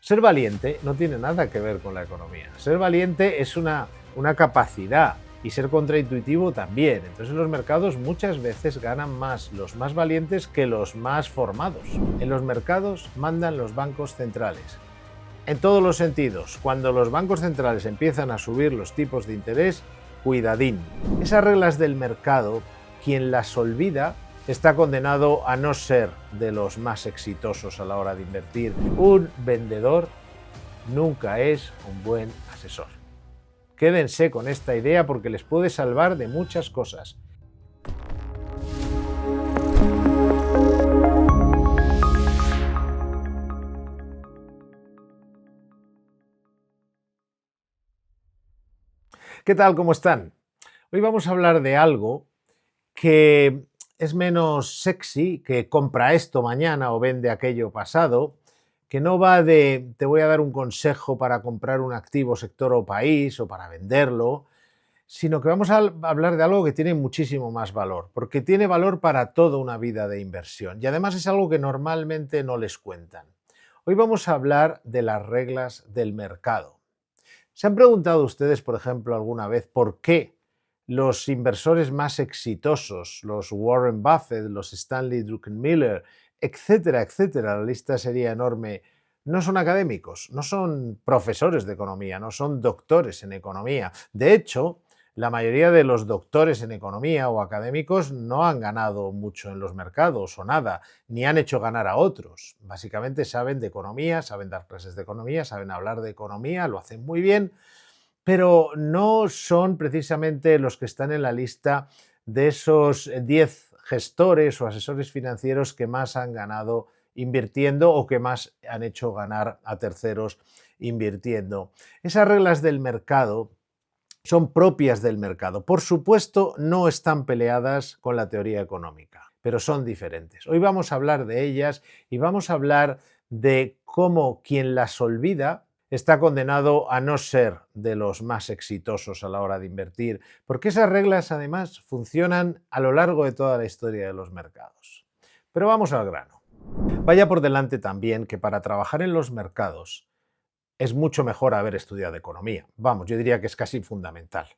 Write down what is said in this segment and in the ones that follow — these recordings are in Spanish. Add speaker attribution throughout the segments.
Speaker 1: Ser valiente no tiene nada que ver con la economía. Ser valiente es una capacidad y ser contraintuitivo también. Entonces en los mercados muchas veces ganan más los más valientes que los más formados. En los mercados mandan los bancos centrales. En todos los sentidos, cuando los bancos centrales empiezan a subir los tipos de interés, cuidadín. Esas reglas del mercado, quien las olvida, está condenado a no ser de los más exitosos a la hora de invertir. Un vendedor nunca es un buen asesor. Quédense con esta idea porque les puede salvar de muchas cosas. ¿Qué tal? ¿Cómo están? Hoy vamos a hablar de algo que es menos sexy que compra esto mañana o vende aquello pasado, que no va de te voy a dar un consejo para comprar un activo, sector o país o para venderlo, sino que vamos a hablar de algo que tiene muchísimo más valor, porque tiene valor para toda una vida de inversión y además es algo que normalmente no les cuentan. Hoy vamos a hablar de las reglas del mercado. ¿Se han preguntado ustedes, por ejemplo, alguna vez por qué los inversores más exitosos, los Warren Buffett, los Stanley Druckenmiller, etcétera, etcétera, la lista sería enorme, no son académicos, no son profesores de economía, no son doctores en economía? De hecho, la mayoría de los doctores en economía o académicos no han ganado mucho en los mercados o nada, ni han hecho ganar a otros. Básicamente saben de economía, saben dar clases de economía, saben hablar de economía, lo hacen muy bien, pero no son precisamente los que están en la lista de esos 10 gestores o asesores financieros que más han ganado invirtiendo o que más han hecho ganar a terceros invirtiendo. Esas reglas del mercado son propias del mercado. Por supuesto, no están peleadas con la teoría económica, pero son diferentes. Hoy vamos a hablar de ellas y vamos a hablar de cómo quien las olvida está condenado a no ser de los más exitosos a la hora de invertir, porque esas reglas además funcionan a lo largo de toda la historia de los mercados. Pero vamos al grano. Vaya por delante también que para trabajar en los mercados es mucho mejor haber estudiado economía. Vamos, yo diría que es casi fundamental.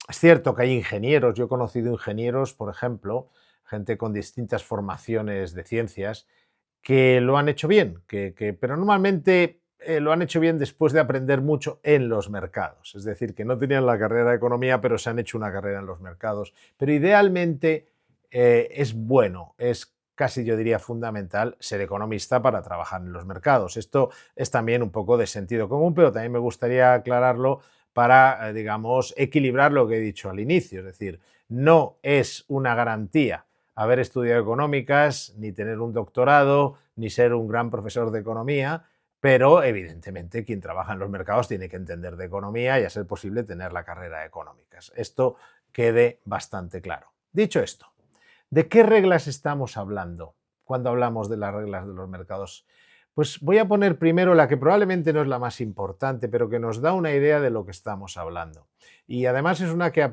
Speaker 1: Es cierto que hay ingenieros, yo he conocido ingenieros, por ejemplo, gente con distintas formaciones de ciencias, que lo han hecho bien, pero normalmente lo han hecho bien después de aprender mucho en los mercados. Es decir, que no tenían la carrera de economía, pero se han hecho una carrera en los mercados. Pero idealmente es bueno, es casi yo diría fundamental ser economista para trabajar en los mercados. Esto es también un poco de sentido común, pero también me gustaría aclararlo para, digamos, equilibrar lo que he dicho al inicio. Es decir, no es una garantía haber estudiado económicas, ni tener un doctorado, ni ser un gran profesor de economía, pero evidentemente quien trabaja en los mercados tiene que entender de economía y a ser posible tener la carrera de económicas. Esto quede bastante claro. Dicho esto, ¿de qué reglas estamos hablando cuando hablamos de las reglas de los mercados? Pues voy a poner primero la que probablemente no es la más importante, pero que nos da una idea de lo que estamos hablando. Y además es una que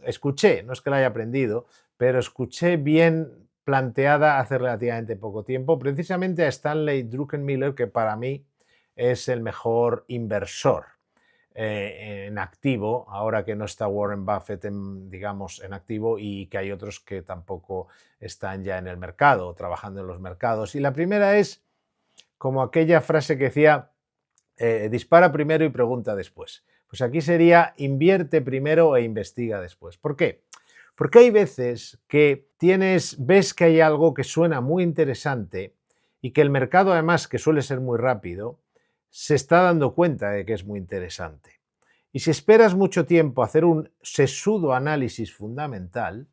Speaker 1: escuché, no es que la haya aprendido, pero escuché bien planteada hace relativamente poco tiempo, precisamente a Stanley Druckenmiller, que para mí es el mejor inversor en activo, ahora que no está Warren Buffett digamos, en activo y que hay otros que tampoco están ya en el mercado, trabajando en los mercados. Y la primera es como aquella frase que decía, dispara primero y pregunta después. Pues aquí sería invierte primero e investiga después. ¿Por qué? Porque hay veces que ves que hay algo que suena muy interesante y que el mercado, además, que suele ser muy rápido, se está dando cuenta de que es muy interesante. Y si esperas mucho tiempo a hacer un sesudo análisis fundamental,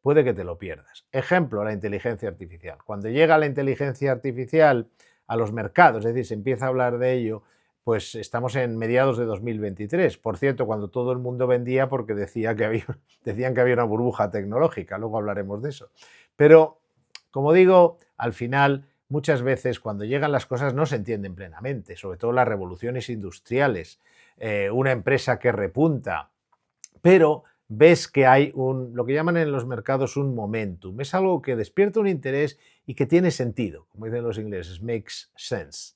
Speaker 1: puede que te lo pierdas. Ejemplo, la inteligencia artificial. Cuando llega la inteligencia artificial a los mercados, es decir, se empieza a hablar de ello, pues estamos en mediados de 2023. Por cierto, cuando todo el mundo vendía porque decían que había una burbuja tecnológica, luego hablaremos de eso. Pero, como digo, al final, muchas veces cuando llegan las cosas no se entienden plenamente, sobre todo las revoluciones industriales, una empresa que repunta, pero ves que hay lo que llaman en los mercados un momentum. Es algo que despierta un interés y que tiene sentido, como dicen los ingleses, makes sense.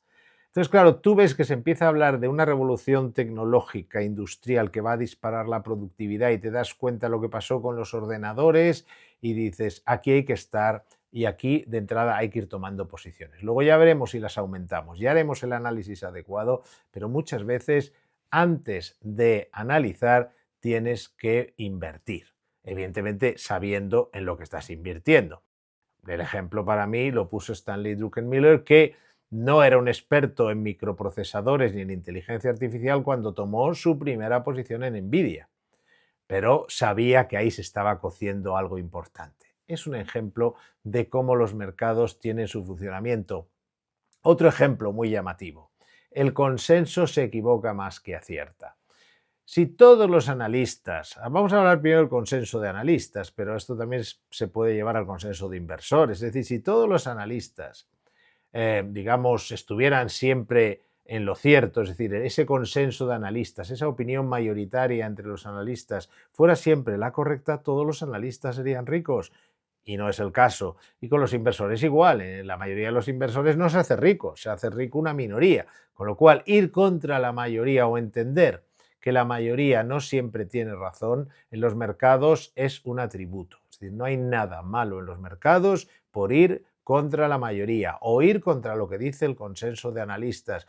Speaker 1: Entonces, claro, tú ves que se empieza a hablar de una revolución tecnológica, industrial, que va a disparar la productividad y te das cuenta de lo que pasó con los ordenadores y dices, aquí hay que estar y aquí de entrada hay que ir tomando posiciones. Luego ya veremos si las aumentamos, ya haremos el análisis adecuado, pero muchas veces antes de analizar tienes que invertir, evidentemente sabiendo en lo que estás invirtiendo. El ejemplo para mí lo puso Stanley Druckenmiller, que no era un experto en microprocesadores ni en inteligencia artificial cuando tomó su primera posición en Nvidia, pero sabía que ahí se estaba cociendo algo importante. Es un ejemplo de cómo los mercados tienen su funcionamiento. Otro ejemplo muy llamativo. El consenso se equivoca más que acierta. Si todos los analistas, vamos a hablar primero del consenso de analistas, pero esto también se puede llevar al consenso de inversores, es decir, si todos los analistas, digamos, estuvieran siempre en lo cierto, es decir, ese consenso de analistas, esa opinión mayoritaria entre los analistas fuera siempre la correcta, todos los analistas serían ricos. Y no es el caso. Y con los inversores igual, la mayoría de los inversores no se hace rico, se hace rico una minoría. Con lo cual, ir contra la mayoría o entender que la mayoría no siempre tiene razón en los mercados es un atributo. Es decir, no hay nada malo en los mercados por ir contra la mayoría o ir contra lo que dice el consenso de analistas.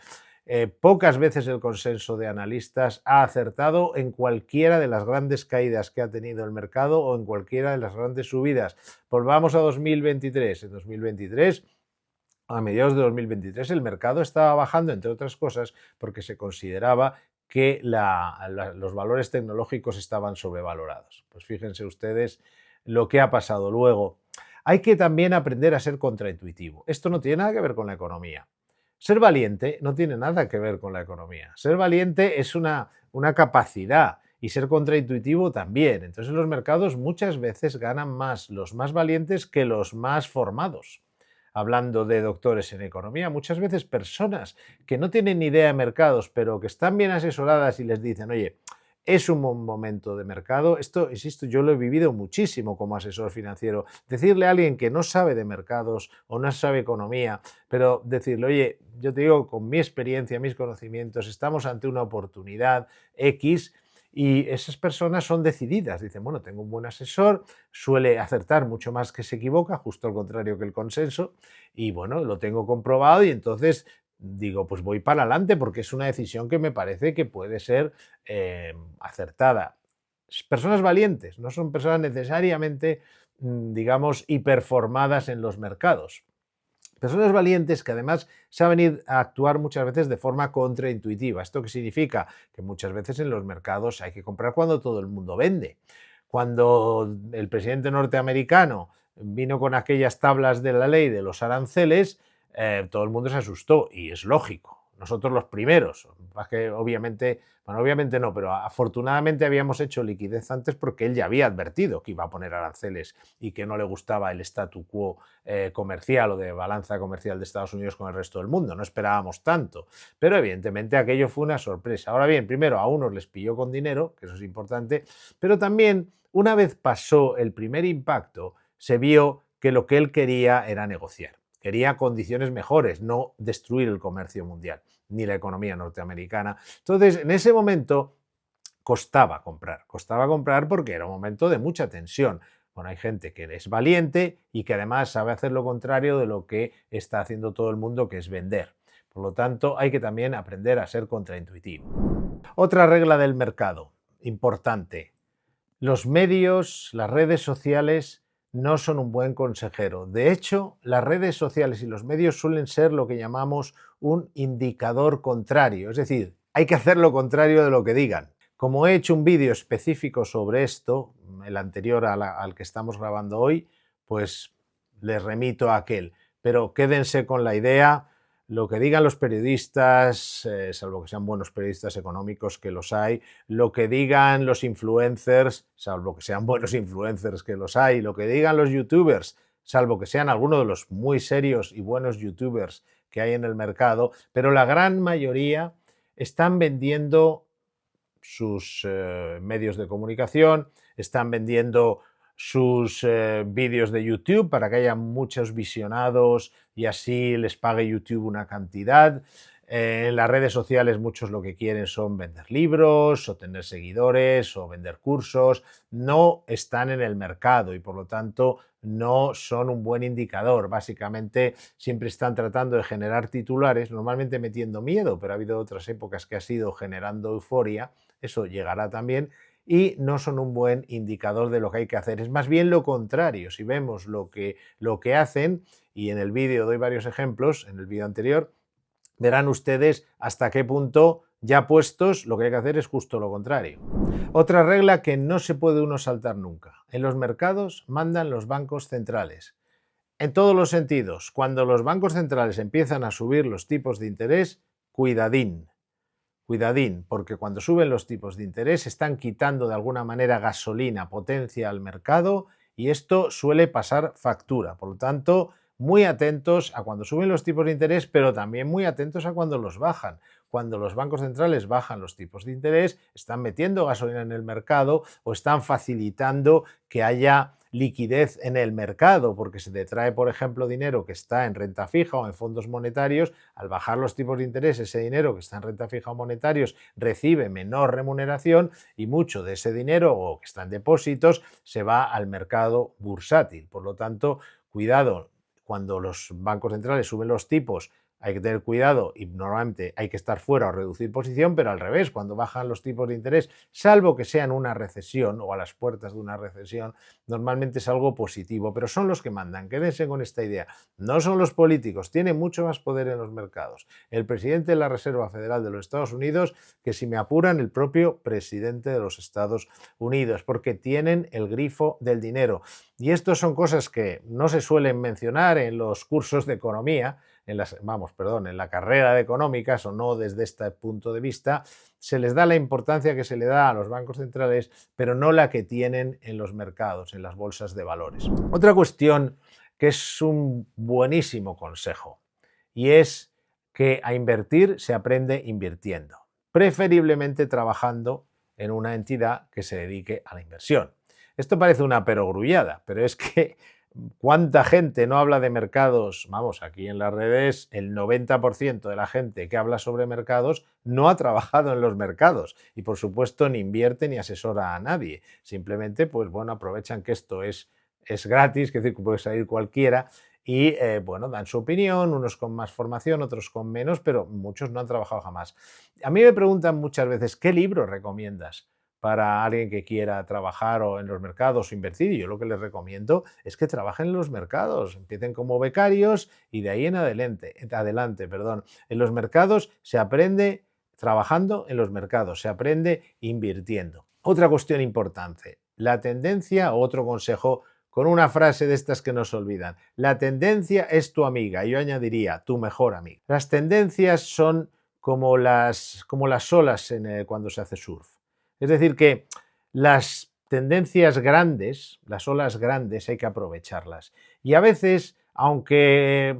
Speaker 1: Pocas veces el consenso de analistas ha acertado en cualquiera de las grandes caídas que ha tenido el mercado o en cualquiera de las grandes subidas. Volvamos a 2023. En 2023, a mediados de 2023, el mercado estaba bajando, entre otras cosas, porque se consideraba que los valores tecnológicos estaban sobrevalorados. Pues fíjense ustedes lo que ha pasado luego. Hay que también aprender a ser contraintuitivo. Esto no tiene nada que ver con la economía. Ser valiente no tiene nada que ver con la economía. Ser valiente es una capacidad y ser contraintuitivo también. Entonces los mercados muchas veces ganan más los más valientes que los más formados. Hablando de doctores en economía, muchas veces personas que no tienen ni idea de mercados, pero que están bien asesoradas y les dicen, oye, es un buen momento de mercado. Esto, insisto, yo lo he vivido muchísimo como asesor financiero. Decirle a alguien que no sabe de mercados o no sabe economía, pero decirle, oye, yo te digo, con mi experiencia, mis conocimientos, estamos ante una oportunidad X y esas personas son decididas. Dicen, bueno, tengo un buen asesor, suele acertar mucho más que se equivoca, justo al contrario que el consenso, y bueno, lo tengo comprobado y entonces digo, pues voy para adelante porque es una decisión que me parece que puede ser acertada. Personas valientes, no son personas necesariamente, digamos, hiperformadas en los mercados. Personas valientes que además saben ir a actuar muchas veces de forma contraintuitiva. ¿Esto qué significa? Que muchas veces en los mercados hay que comprar cuando todo el mundo vende. Cuando el presidente norteamericano vino con aquellas tablas de la ley de los aranceles, todo el mundo se asustó y es lógico. Nosotros los primeros, más que obviamente, bueno, obviamente no, pero afortunadamente habíamos hecho liquidez antes porque él ya había advertido que iba a poner aranceles y que no le gustaba el statu quo comercial o de balanza comercial de Estados Unidos con el resto del mundo. No esperábamos tanto, pero evidentemente aquello fue una sorpresa. Ahora bien, primero a unos les pilló con dinero, que eso es importante, pero también una vez pasó el primer impacto, se vio que lo que él quería era negociar. Quería condiciones mejores, no destruir el comercio mundial, ni la economía norteamericana. Entonces, en ese momento costaba comprar porque era un momento de mucha tensión. Bueno, hay gente que es valiente y que además sabe hacer lo contrario de lo que está haciendo todo el mundo, que es vender. Por lo tanto, hay que también aprender a ser contraintuitivo. Otra regla del mercado, importante. Los medios, las redes sociales no son un buen consejero. De hecho, las redes sociales y los medios suelen ser lo que llamamos un indicador contrario. Es decir, hay que hacer lo contrario de lo que digan. Como he hecho un vídeo específico sobre esto, el anterior al que estamos grabando hoy, pues les remito a aquel. Pero quédense con la idea, lo que digan los periodistas, salvo que sean buenos periodistas económicos, que los hay, lo que digan los influencers, salvo que sean buenos influencers, que los hay, lo que digan los youtubers, salvo que sean algunos de los muy serios y buenos youtubers que hay en el mercado, pero la gran mayoría están vendiendo sus medios de comunicación, están vendiendo sus vídeos de YouTube para que haya muchos visionados y así les pague YouTube una cantidad. En las redes sociales muchos lo que quieren son vender libros o tener seguidores o vender cursos. No están en el mercado y por lo tanto no son un buen indicador. Básicamente siempre están tratando de generar titulares, normalmente metiendo miedo, pero ha habido otras épocas que ha sido generando euforia. Eso llegará también y no son un buen indicador de lo que hay que hacer. Es más bien lo contrario. Si vemos lo que hacen, y en el vídeo doy varios ejemplos, en el vídeo anterior, verán ustedes hasta qué punto ya puestos lo que hay que hacer es justo lo contrario. Otra regla que no se puede uno saltar nunca. En los mercados mandan los bancos centrales. En todos los sentidos, cuando los bancos centrales empiezan a subir los tipos de interés, cuidadín. Cuidadín, porque cuando suben los tipos de interés están quitando de alguna manera gasolina, potencia al mercado y esto suele pasar factura. Por lo tanto, muy atentos a cuando suben los tipos de interés, pero también muy atentos a cuando los bajan. Cuando los bancos centrales bajan los tipos de interés, están metiendo gasolina en el mercado o están facilitando que haya liquidez en el mercado, porque se te trae, por ejemplo, dinero que está en renta fija o en fondos monetarios. Al bajar los tipos de interés, ese dinero que está en renta fija o monetarios recibe menor remuneración y mucho de ese dinero o que está en depósitos se va al mercado bursátil. Por lo tanto, cuidado, cuando los bancos centrales suben los tipos, hay que tener cuidado y normalmente hay que estar fuera o reducir posición, pero al revés, cuando bajan los tipos de interés, salvo que sean una recesión o a las puertas de una recesión, normalmente es algo positivo, pero son los que mandan. Quédense con esta idea. No son los políticos, tienen mucho más poder en los mercados. El presidente de la Reserva Federal de los Estados Unidos, que si me apuran, el propio presidente de los Estados Unidos, porque tienen el grifo del dinero. Y esto son cosas que no se suelen mencionar en los cursos de economía, en la carrera de económicas o no desde este punto de vista, se les da la importancia que se le da a los bancos centrales, pero no la que tienen en los mercados, en las bolsas de valores. Otra cuestión que es un buenísimo consejo y es que a invertir se aprende invirtiendo, preferiblemente trabajando en una entidad que se dedique a la inversión. Esto parece una perogrullada, pero es que ¿cuánta gente no habla de mercados? Vamos, aquí en las redes el 90% de la gente que habla sobre mercados no ha trabajado en los mercados y por supuesto ni invierte ni asesora a nadie. Simplemente, pues bueno, aprovechan que esto es gratis, que decir, que puede salir cualquiera y bueno, dan su opinión, unos con más formación, otros con menos, pero muchos no han trabajado jamás. A mí me preguntan muchas veces, ¿qué libro recomiendas para alguien que quiera trabajar o en los mercados o invertir? Y yo lo que les recomiendo es que trabajen en los mercados, empiecen como becarios y de ahí en adelante. En los mercados se aprende trabajando en los mercados, se aprende invirtiendo. Otra cuestión importante, la tendencia, otro consejo con una frase de estas que nos olvidan. La tendencia es tu amiga, yo añadiría tu mejor amiga. Las tendencias son como las olas cuando se hace surf. Es decir, que las tendencias grandes, las olas grandes, hay que aprovecharlas. Y a veces, aunque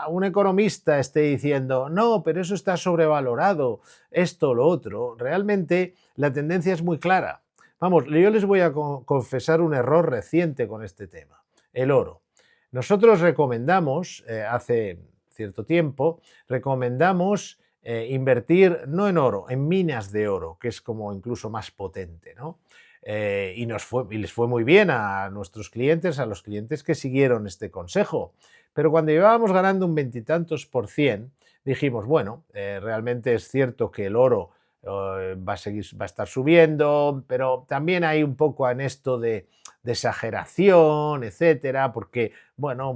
Speaker 1: un economista esté diciendo, no, pero eso está sobrevalorado, esto o lo otro, realmente la tendencia es muy clara. Vamos, yo les voy a confesar un error reciente con este tema, el oro. Nosotros recomendamos, hace cierto tiempo, recomendamos invertir no en oro, en minas de oro, que es como incluso más potente, ¿no? Y les fue muy bien a nuestros clientes, a los clientes que siguieron este consejo. Pero cuando llevábamos ganando un veintitantos por cien, dijimos, bueno, realmente es cierto que el oro va a estar subiendo, pero también hay un poco en esto de exageración, etcétera, porque, bueno,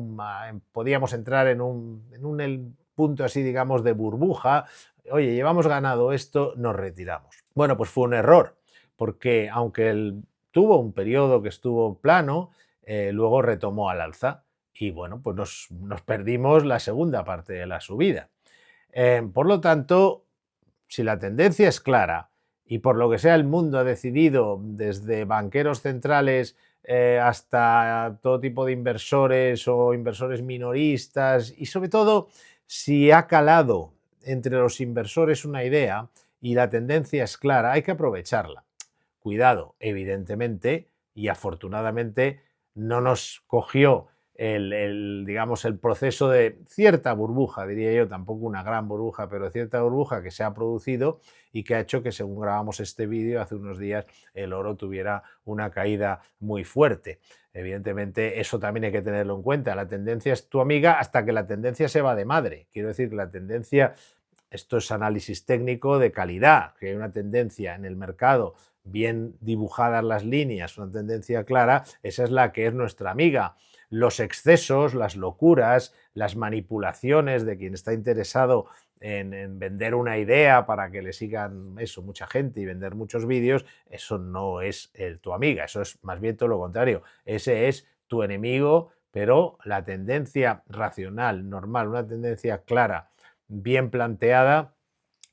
Speaker 1: podíamos entrar en un punto así, digamos, de burbuja. Oye, llevamos ganado esto, nos retiramos. Bueno, pues fue un error, porque aunque él tuvo un periodo que estuvo plano, luego retomó al alza y bueno, pues nos perdimos la segunda parte de la subida. Por lo tanto, si la tendencia es clara y por lo que sea el mundo ha decidido, desde banqueros centrales hasta todo tipo de inversores o inversores minoristas, y sobre todo si ha calado entre los inversores una idea y la tendencia es clara, hay que aprovecharla. Cuidado, evidentemente, y afortunadamente no nos cogió digamos, el proceso de cierta burbuja, diría yo, tampoco una gran burbuja, pero cierta burbuja que se ha producido y que ha hecho que, según grabamos este vídeo hace unos días, el oro tuviera una caída muy fuerte. Evidentemente, eso también hay que tenerlo en cuenta. La tendencia es tu amiga hasta que la tendencia se va de madre. Quiero decir que la tendencia, esto es análisis técnico de calidad, que hay una tendencia en el mercado bien dibujadas las líneas, una tendencia clara, esa es la que es nuestra amiga. Los excesos, las locuras, las manipulaciones de quien está interesado en vender una idea para que le sigan eso, mucha gente y vender muchos vídeos, eso no es tu amiga, eso es más bien todo lo contrario, ese es tu enemigo, pero la tendencia racional, normal, una tendencia clara, bien planteada,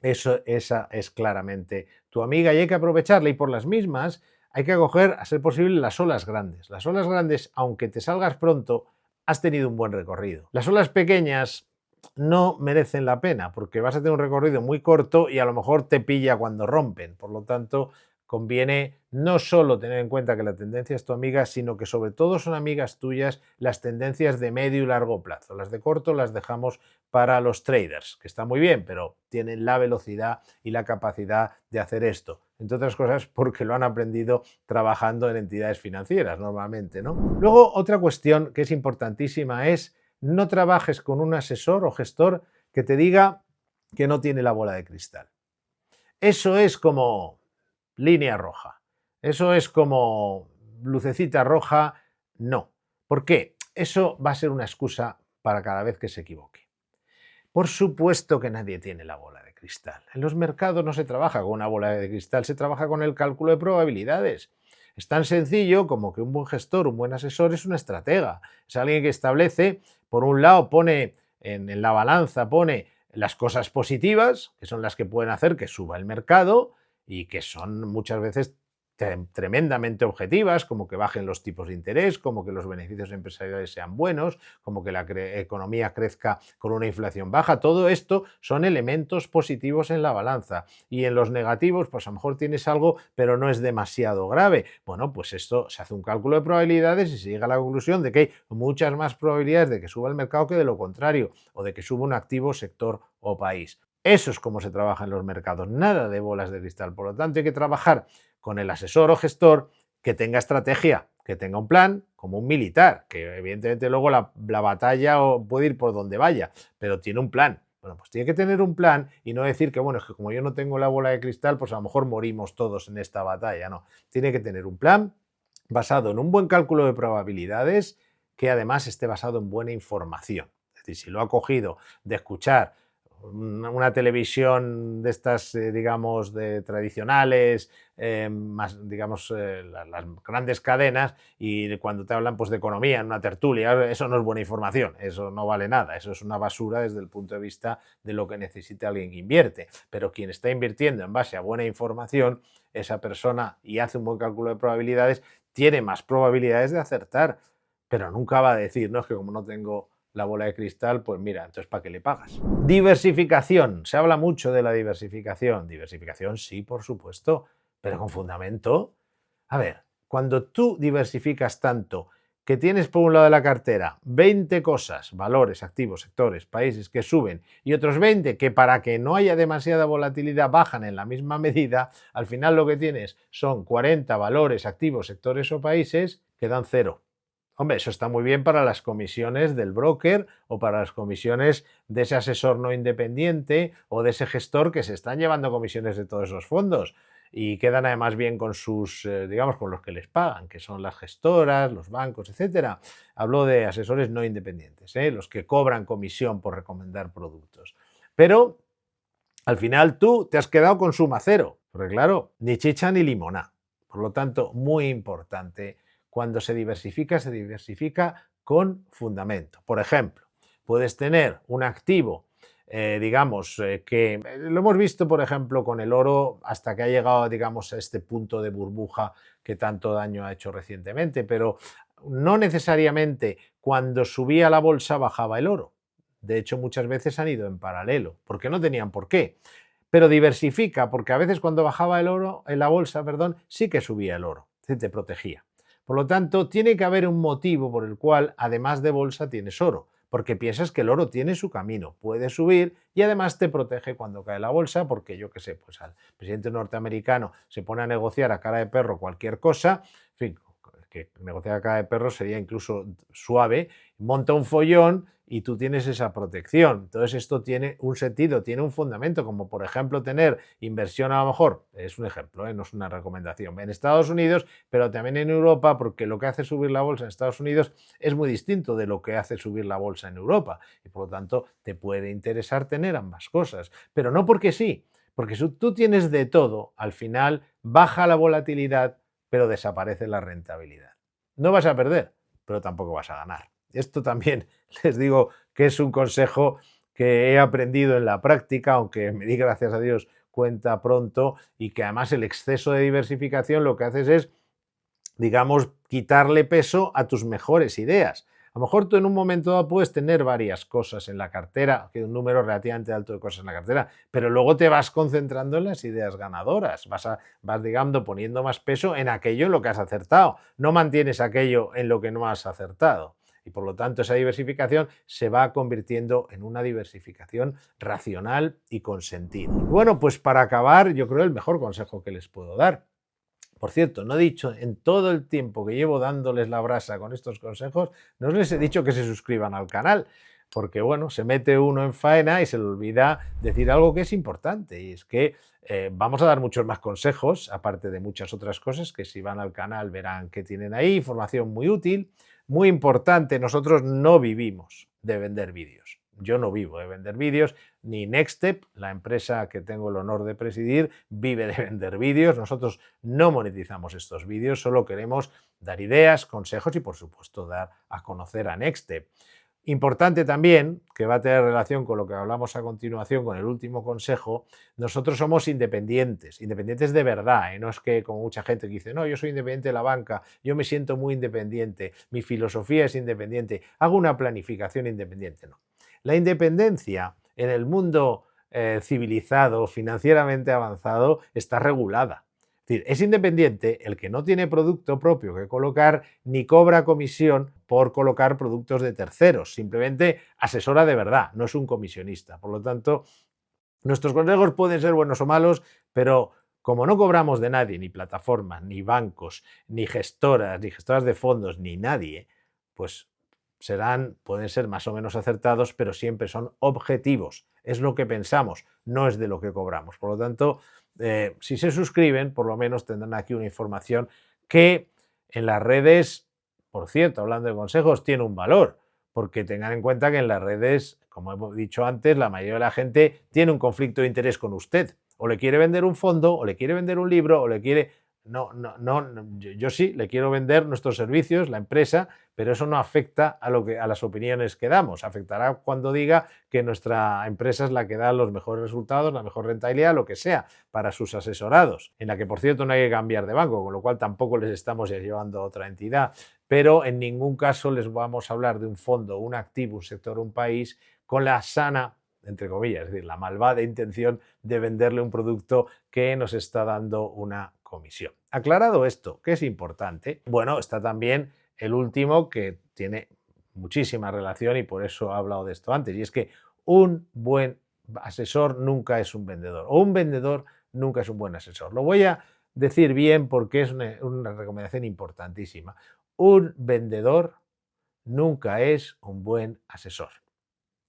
Speaker 1: esa es claramente tu amiga y hay que aprovecharla, y por las mismas hay que coger, a ser posible, las olas grandes. Las olas grandes, aunque te salgas pronto, has tenido un buen recorrido. Las olas pequeñas no merecen la pena porque vas a tener un recorrido muy corto y a lo mejor te pilla cuando rompen. Por lo tanto, conviene no solo tener en cuenta que la tendencia es tu amiga, sino que sobre todo son amigas tuyas las tendencias de medio y largo plazo. Las de corto las dejamos para los traders, que está muy bien, pero tienen la velocidad y la capacidad de hacer esto. Entre otras cosas porque lo han aprendido trabajando en entidades financieras normalmente, ¿no? Luego, otra cuestión que es importantísima es no trabajes con un asesor o gestor que te diga que no tiene la bola de cristal. Eso es como línea roja. Eso es como lucecita roja. No. ¿Por qué? Eso va a ser una excusa para cada vez que se equivoque. Por supuesto que nadie tiene la bola de cristal. En los mercados no se trabaja con una bola de cristal, se trabaja con el cálculo de probabilidades. Es tan sencillo como que un buen gestor, un buen asesor es un estratega. Es alguien que establece, por un lado, pone en la balanza, pone las cosas positivas, que son las que pueden hacer que suba el mercado y que son muchas veces tremendamente objetivas, como que bajen los tipos de interés, como que los beneficios empresariales sean buenos, como que la economía crezca con una inflación baja. Todo esto son elementos positivos en la balanza. Y en los negativos, pues a lo mejor tienes algo, pero no es demasiado grave. Bueno, pues esto se hace un cálculo de probabilidades y se llega a la conclusión de que hay muchas más probabilidades de que suba el mercado que de lo contrario, o de que suba un activo, sector o país. Eso es como se trabaja en los mercados, nada de bolas de cristal. Por lo tanto, hay que trabajar con el asesor o gestor que tenga estrategia, que tenga un plan, como un militar, que evidentemente luego la batalla puede ir por donde vaya, pero tiene un plan. Bueno, pues tiene que tener un plan y no decir que, bueno, es que como yo no tengo la bola de cristal, pues a lo mejor morimos todos en esta batalla. No, tiene que tener un plan basado en un buen cálculo de probabilidades que además esté basado en buena información. Es decir, si lo ha cogido de escuchar una televisión de estas, digamos, tradicionales, más, digamos, las grandes cadenas, y cuando te hablan pues, de economía en una tertulia, eso no es buena información, eso no vale nada, eso es una basura desde el punto de vista de lo que necesita alguien que invierte. Pero quien está invirtiendo en base a buena información, esa persona, y hace un buen cálculo de probabilidades, tiene más probabilidades de acertar, pero nunca va a decir, no, es que como no tengo la bola de cristal, pues mira, entonces ¿para qué le pagas? Diversificación. Se habla mucho de la diversificación. Diversificación, sí, por supuesto, pero con fundamento. A ver, cuando tú diversificas tanto que tienes por un lado de la cartera 20 cosas, valores, activos, sectores, países que suben y otros 20 que para que no haya demasiada volatilidad bajan en la misma medida, al final lo que tienes son 40 valores, activos, sectores o países que dan cero. Hombre, eso está muy bien para las comisiones del broker o para las comisiones de ese asesor no independiente o de ese gestor que se están llevando comisiones de todos esos fondos y quedan además bien con sus, digamos, con los que les pagan, que son las gestoras, los bancos, etcétera. Hablo de asesores no independientes, los que cobran comisión por recomendar productos. Pero al final tú te has quedado con suma cero, porque claro, ni chicha ni limona. Por lo tanto, muy importante, cuando se diversifica con fundamento. Por ejemplo, puedes tener un activo, digamos, que lo hemos visto, por ejemplo, con el oro hasta que ha llegado, digamos, a este punto de burbuja que tanto daño ha hecho recientemente, pero no necesariamente cuando subía la bolsa bajaba el oro. De hecho, muchas veces han ido en paralelo, porque no tenían por qué. Pero diversifica, porque a veces cuando bajaba el oro, en la bolsa, perdón, sí que subía el oro, sí te protegía. Por lo tanto, tiene que haber un motivo por el cual, además de bolsa, tienes oro, porque piensas que el oro tiene su camino, puede subir y además te protege cuando cae la bolsa, porque yo qué sé, pues al presidente norteamericano se pone a negociar a cara de perro cualquier cosa, en fin, que negociar a cara de perro sería incluso suave, monta un follón y tú tienes esa protección. Entonces esto tiene un sentido, tiene un fundamento, como por ejemplo tener inversión a lo mejor, es un ejemplo, no es una recomendación, en Estados Unidos, pero también en Europa, porque lo que hace subir la bolsa en Estados Unidos es muy distinto de lo que hace subir la bolsa en Europa y por lo tanto te puede interesar tener ambas cosas, pero no porque sí, porque si tú tienes de todo, al final baja la volatilidad, pero desaparece la rentabilidad. No vas a perder, pero tampoco vas a ganar. Esto también les digo que es un consejo que he aprendido en la práctica, aunque me di gracias a Dios cuenta pronto, y que además el exceso de diversificación lo que haces es, digamos, quitarle peso a tus mejores ideas. A lo mejor tú en un momento dado puedes tener varias cosas en la cartera, que un número relativamente alto de cosas en la cartera, pero luego te vas concentrando en las ideas ganadoras, vas digamos, poniendo más peso en aquello en lo que has acertado, no mantienes aquello en lo que no has acertado. Y por lo tanto esa diversificación se va convirtiendo en una diversificación racional y con sentido. Bueno, pues para acabar, yo creo el mejor consejo que les puedo dar. Por cierto, no he dicho en todo el tiempo que llevo dándoles la brasa con estos consejos, no les he dicho que se suscriban al canal, porque bueno, se mete uno en faena y se le olvida decir algo que es importante, y es que vamos a dar muchos más consejos, aparte de muchas otras cosas, que si van al canal verán que tienen ahí, información muy útil, muy importante. Nosotros no vivimos de vender vídeos. Yo no vivo de vender vídeos, ni Nextstep, la empresa que tengo el honor de presidir, vive de vender vídeos. Nosotros no monetizamos estos vídeos, solo queremos dar ideas, consejos y, por supuesto, dar a conocer a Nextstep. Importante también, que va a tener relación con lo que hablamos a continuación, con el último consejo, nosotros somos independientes, independientes de verdad, ¿eh? No es que como mucha gente que dice, no, yo soy independiente de la banca, yo me siento muy independiente, mi filosofía es independiente, hago una planificación independiente, no. La independencia en el mundo civilizado, financieramente avanzado, está regulada. Es decir, es independiente el que no tiene producto propio que colocar ni cobra comisión por colocar productos de terceros, simplemente asesora de verdad, no es un comisionista. Por lo tanto, nuestros consejos pueden ser buenos o malos, pero como no cobramos de nadie, ni plataformas, ni bancos, ni gestoras de fondos, ni nadie, pues pueden ser más o menos acertados, pero siempre son objetivos. Es lo que pensamos, no es de lo que cobramos. Por lo tanto, si se suscriben, por lo menos tendrán aquí una información que en las redes, por cierto, hablando de consejos, tiene un valor, porque tengan en cuenta que en las redes, como hemos dicho antes, la mayoría de la gente tiene un conflicto de interés con usted. O le quiere vender un fondo, o le quiere vender un libro, o le quiere... yo sí, le quiero vender nuestros servicios, la empresa, pero eso no afecta a las opiniones que damos. Afectará cuando diga que nuestra empresa es la que da los mejores resultados, la mejor rentabilidad, lo que sea, para sus asesorados, en la que, por cierto, no hay que cambiar de banco, con lo cual tampoco les estamos llevando a otra entidad, pero en ningún caso les vamos a hablar de un fondo, un activo, un sector, un país, con la sana, entre comillas, es decir, la malvada intención de venderle un producto que nos está dando una comisión. Aclarado esto, que es importante, bueno, está también el último que tiene muchísima relación y por eso he hablado de esto antes, y es que un buen asesor nunca es un vendedor, o un vendedor nunca es un buen asesor. Lo voy a decir bien porque es una recomendación importantísima. Un vendedor nunca es un buen asesor.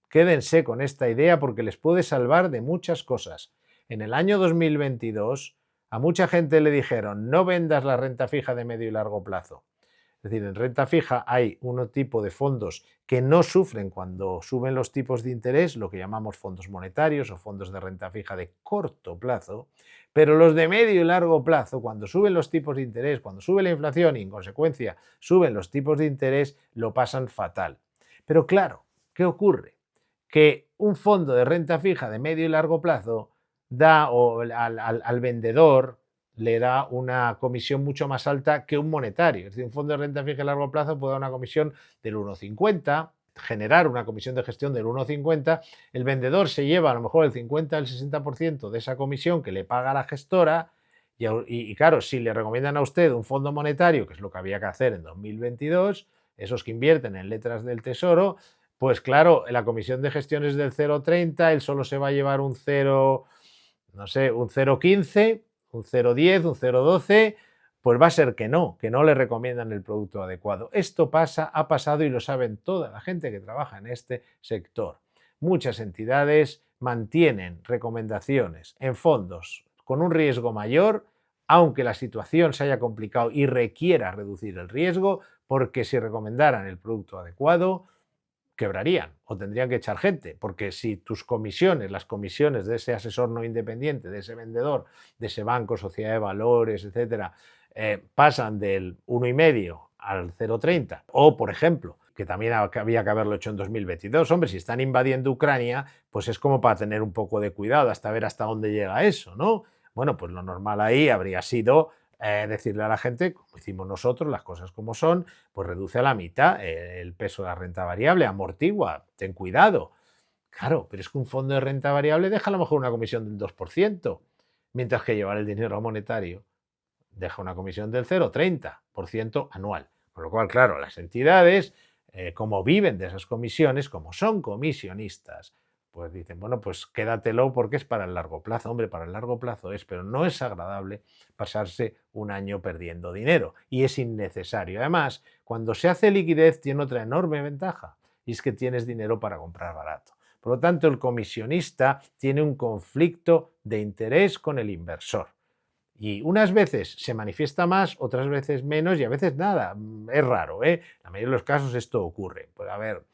Speaker 1: Quédense con esta idea porque les puede salvar de muchas cosas. En el año 2022 a mucha gente le dijeron no vendas la renta fija de medio y largo plazo. Es decir, en renta fija hay un tipo de fondos que no sufren cuando suben los tipos de interés, lo que llamamos fondos monetarios o fondos de renta fija de corto plazo, pero los de medio y largo plazo, cuando suben los tipos de interés, cuando sube la inflación y en consecuencia suben los tipos de interés, lo pasan fatal. Pero claro, ¿qué ocurre? Que un fondo de renta fija de medio y largo plazo da al vendedor le da una comisión mucho más alta que un monetario. Es decir, un fondo de renta fija a largo plazo puede dar una comisión del 1,50, generar una comisión de gestión del 1,50, el vendedor se lleva a lo mejor el 50 al 60% de esa comisión que le paga la gestora Y claro, si le recomiendan a usted un fondo monetario, que es lo que había que hacer en 2022, esos que invierten en letras del Tesoro, pues claro, la comisión de gestión es del 0,30, él solo se va a llevar un 0, no sé, un 0,15, un 0,10, un 0,12, pues va a ser que no le recomiendan el producto adecuado. Esto pasa, ha pasado y lo saben toda la gente que trabaja en este sector. Muchas entidades mantienen recomendaciones en fondos con un riesgo mayor, aunque la situación se haya complicado y requiera reducir el riesgo, porque si recomendaran el producto adecuado, quebrarían o tendrían que echar gente, porque si tus comisiones, las comisiones de ese asesor no independiente, de ese vendedor, de ese banco, sociedad de valores, etcétera, pasan del 1,5 al 0,30, o por ejemplo, que también había que haberlo hecho en 2022, hombre, si están invadiendo Ucrania, pues es como para tener un poco de cuidado hasta ver hasta dónde llega eso, ¿no? Bueno, pues lo normal ahí habría sido decirle a la gente, como hicimos nosotros, las cosas como son, pues reduce a la mitad el peso de la renta variable, amortigua, ten cuidado. Claro, pero es que un fondo de renta variable deja a lo mejor una comisión del 2%, mientras que llevar el dinero monetario deja una comisión del 0,30% anual. Por lo cual, claro, las entidades, como viven de esas comisiones, como son comisionistas, pues dicen, bueno, pues quédatelo porque es para el largo plazo. Hombre, para el largo plazo es, pero no es agradable pasarse un año perdiendo dinero y es innecesario. Además, cuando se hace liquidez tiene otra enorme ventaja y es que tienes dinero para comprar barato. Por lo tanto, el comisionista tiene un conflicto de interés con el inversor. Y unas veces se manifiesta más, otras veces menos y a veces nada. Es raro, ¿eh? En la mayoría de los casos esto ocurre. Puede haber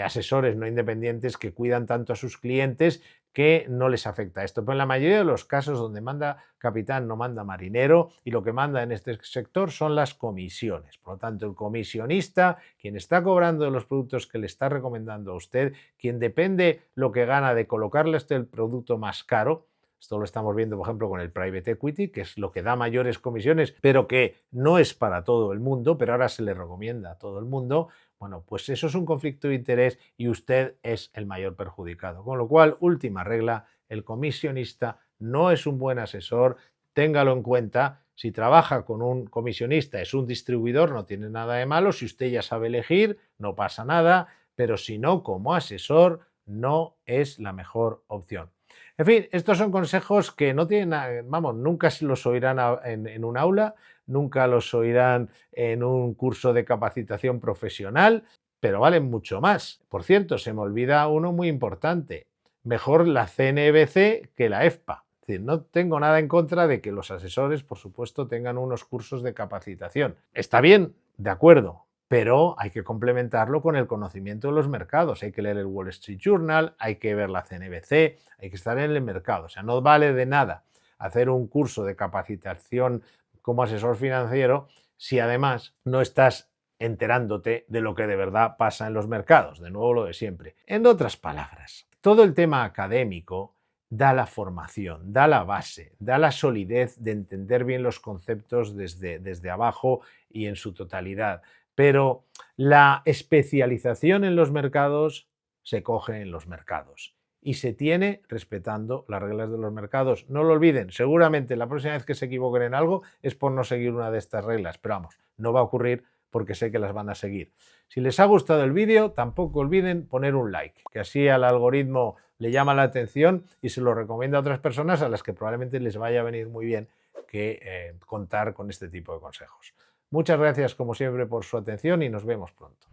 Speaker 1: asesores no independientes que cuidan tanto a sus clientes que no les afecta esto. Pero en la mayoría de los casos donde manda capitán no manda marinero y lo que manda en este sector son las comisiones. Por lo tanto, el comisionista, quien está cobrando de los productos que le está recomendando a usted, quien depende lo que gana de colocarle este el producto más caro, esto lo estamos viendo, por ejemplo, con el private equity, que es lo que da mayores comisiones, pero que no es para todo el mundo, pero ahora se le recomienda a todo el mundo. Bueno, pues eso es un conflicto de interés y usted es el mayor perjudicado. Con lo cual, última regla, el comisionista no es un buen asesor, téngalo en cuenta. Si trabaja con un comisionista, es un distribuidor, no tiene nada de malo. Si usted ya sabe elegir, no pasa nada, pero si no, como asesor, no es la mejor opción. En fin, estos son consejos que no tienen, vamos, nunca se los oirán en un aula, nunca los oirán en un curso de capacitación profesional, pero valen mucho más. Por cierto, se me olvida uno muy importante, mejor la CNBC que la EFPA. Es decir, no tengo nada en contra de que los asesores, por supuesto, tengan unos cursos de capacitación. Está bien, de acuerdo, pero hay que complementarlo con el conocimiento de los mercados. Hay que leer el Wall Street Journal, hay que ver la CNBC, hay que estar en el mercado. O sea, no vale de nada hacer un curso de capacitación como asesor financiero si además no estás enterándote de lo que de verdad pasa en los mercados. De nuevo lo de siempre. En otras palabras, todo el tema académico da la formación, da la base, da la solidez de entender bien los conceptos desde abajo y en su totalidad. Pero la especialización en los mercados se coge en los mercados y se tiene respetando las reglas de los mercados. No lo olviden, seguramente la próxima vez que se equivoquen en algo es por no seguir una de estas reglas, pero vamos, no va a ocurrir porque sé que las van a seguir. Si les ha gustado el vídeo, tampoco olviden poner un like, que así al algoritmo le llama la atención y se lo recomienda a otras personas a las que probablemente les vaya a venir muy bien que contar con este tipo de consejos. Muchas gracias como siempre por su atención y nos vemos pronto.